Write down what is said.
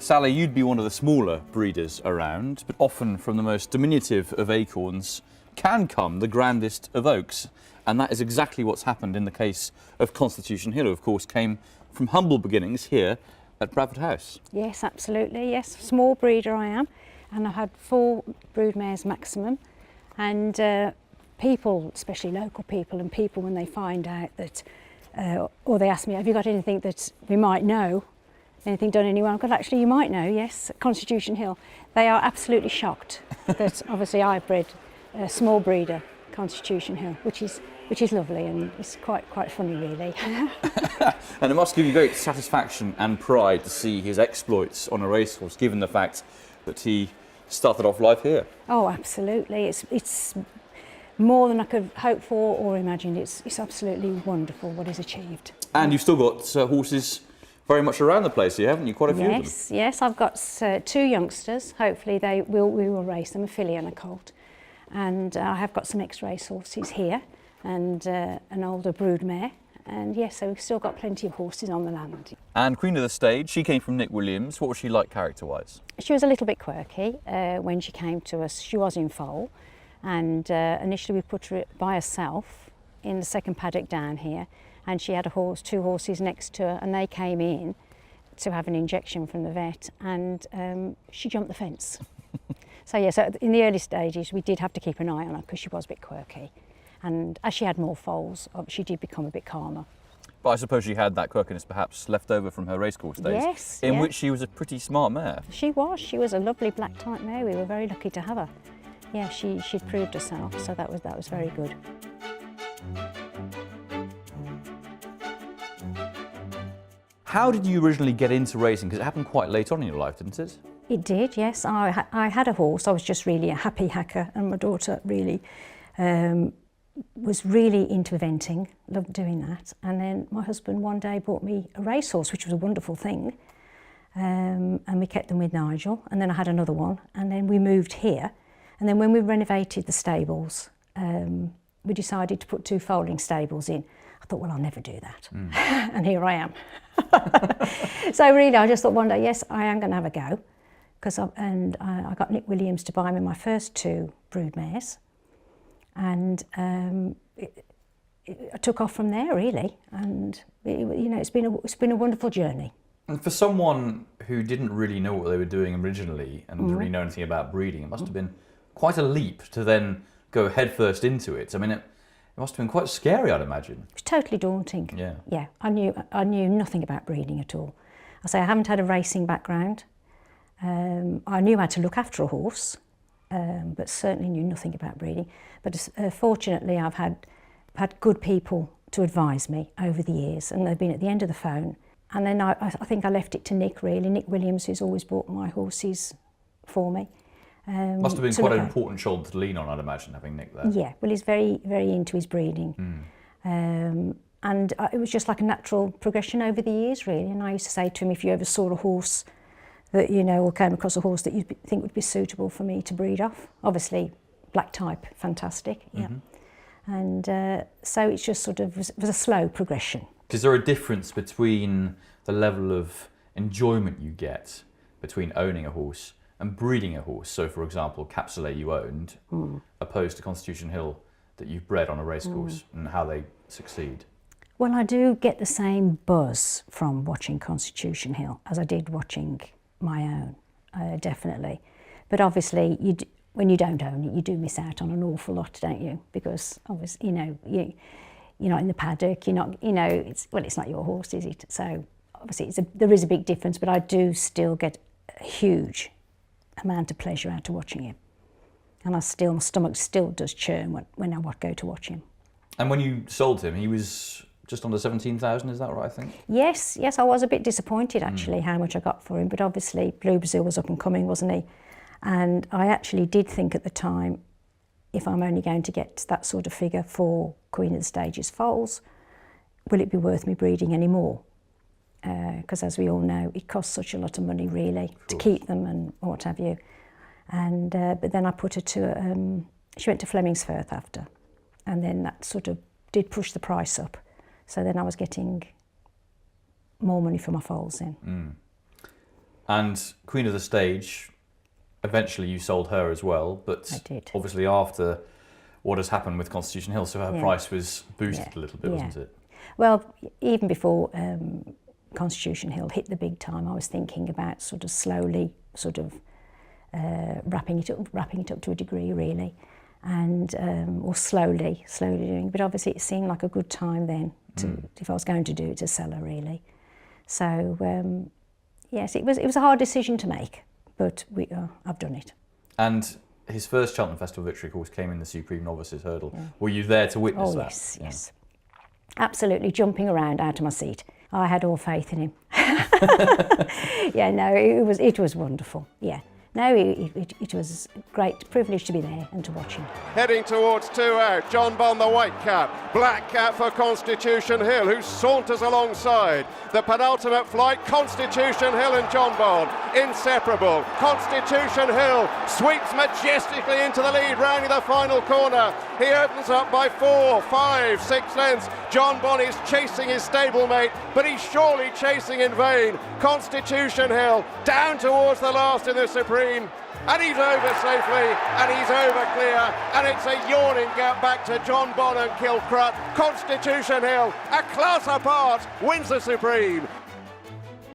Sally, you'd be one of the smaller breeders around, but often from the most diminutive of acorns can come the grandest of oaks. And that is exactly what's happened in the case of Constitution Hill, who of course came from humble beginnings here at Bradford House. Yes, absolutely, yes. Small breeder I am, and I've had 4 broodmares maximum. And people, especially local people, and people when they find out that, or they ask me, have you got anything that we might know? Anything done anywhere? I've got, actually, you might know, yes, at Constitution Hill. They are absolutely shocked that obviously I bred a small breeder, Constitution Hill, which is lovely, and it's quite funny really. And it must give you great satisfaction and pride to see his exploits on a racehorse, given the fact that he started off life here. Oh, absolutely. It's more than I could hope for or imagine. It's absolutely wonderful what he's achieved. And you've still got horses very much around the place here, haven't you? Quite a few of them. Yes, I've got 2 youngsters. Hopefully we will race them, a filly and a colt. And I have got some ex-race horses here, and an older broodmare. And yes, so we've still got plenty of horses on the land. And Queen of the Stage, she came from Nick Williams. What was she like character-wise? She was a little bit quirky when she came to us. She was in foal, and initially we put her by herself in the second paddock down here, and she had 2 horses next to her, and they came in to have an injection from the vet, and she jumped the fence. So yeah, so in the early stages we did have to keep an eye on her because she was a bit quirky, and as she had more foals, she did become a bit calmer. But I suppose she had that quirkiness perhaps left over from her racecourse days, yes, in which she was a pretty smart mare. She was a lovely black type mare. We were very lucky to have her. Yeah, she'd proved herself, so that was very good. How did you originally get into racing? Because it happened quite late on in your life, didn't it? It did, yes. I had a horse. I was just really a happy hacker, and my daughter really was really into eventing, loved doing that. And then my husband one day bought me a racehorse, which was a wonderful thing. And we kept them with Nigel. And then I had another one. And then we moved here. And then when we renovated the stables, we decided to put 2 foaling stables in. I thought, well, I'll never do that. And here I am. So really, I just thought one day, yes, I am going to have a go. I got Nick Williams to buy me my first 2 broodmares. And I took off from there, really. And, it's been a wonderful journey. And for someone who didn't really know what they were doing originally and didn't really know anything about breeding, it must have been quite a leap to then go headfirst into it. I mean, it must have been quite scary, I'd imagine. It was totally daunting. Yeah. Yeah, I knew nothing about breeding at all. I haven't had a racing background. I knew how to look after a horse, but certainly knew nothing about breeding. But fortunately, I've had good people to advise me over the years, and they've been at the end of the phone. And then I think I left it to Nick, really. Nick Williams, who's always bought my horses for me. Must have been quite an important shoulder to lean on, I'd imagine, having Nick there. Yeah, well, he's very, very into his breeding. And it was just like a natural progression over the years, really. And I used to say to him, if you ever saw a horse that, or came across a horse that you think would be suitable for me to breed off, obviously black type, fantastic, yeah. And so it's just sort of was a slow progression. Is there a difference between the level of enjoyment you get between owning a horse and breeding a horse? So, for example, Capsule you owned, opposed to Constitution Hill that you've bred on a racecourse, and how they succeed? Well, I do get the same buzz from watching Constitution Hill as I did watching my own, definitely. But obviously, when you don't own it, you do miss out on an awful lot, don't you? Because obviously, you're not in the paddock. You're not, it's not your horse, is it? So obviously, there is a big difference. But I do still get a huge amount of pleasure out of watching him, and my stomach still does churn when I go to watch him. And when you sold him, he was just under 17,000, is that right, I think? Yes, I was a bit disappointed actually how much I got for him, but obviously Blue Brazil was up and coming, wasn't he? And I actually did think at the time, if I'm only going to get that sort of figure for Queen of the Stage's foals, will it be worth me breeding any more? Because as we all know, it costs such a lot of money really to keep them and what have you. And but then I put her to, she went to Fleming's Firth after, and then that sort of did push the price up. So then I was getting more money for my foals in. And Queen of the Stage, eventually you sold her as well, but I did. obviously after what has happened with Constitution Hill, so her Yeah. price was boosted Yeah. a little bit, Yeah. wasn't it? Well, even before Constitution Hill hit the big time, I was thinking about sort of slowly wrapping it up to a degree, really, and or slowly doing. But obviously, it seemed like a good time then to, if I was going to do it, to sell her, really. So yes, it was a hard decision to make, but I've done it. And his first Cheltenham Festival victory, of course, came in the Supreme Novices Hurdle. Yeah. Were you there to witness that? Yes, yes. Absolutely, jumping around out of my seat. I had all faith in him. Yeah, no, it was wonderful. Yeah, no, it was a great privilege to be there and to watch him. Heading towards 2 out, John Bond, the white cap, black cap for Constitution Hill, who saunters alongside. The penultimate flight, Constitution Hill and John Bond, inseparable. Constitution Hill sweeps majestically into the lead, rounding the final corner. He opens up by 4, 5, 6 lengths. John Bond is chasing his stablemate, but he's surely chasing in vain. Constitution Hill down towards the last in the Supreme. And he's over safely, and he's over clear, and it's a yawning gap back to John Bond and Kilcrut. Constitution Hill, a class apart, wins the Supreme.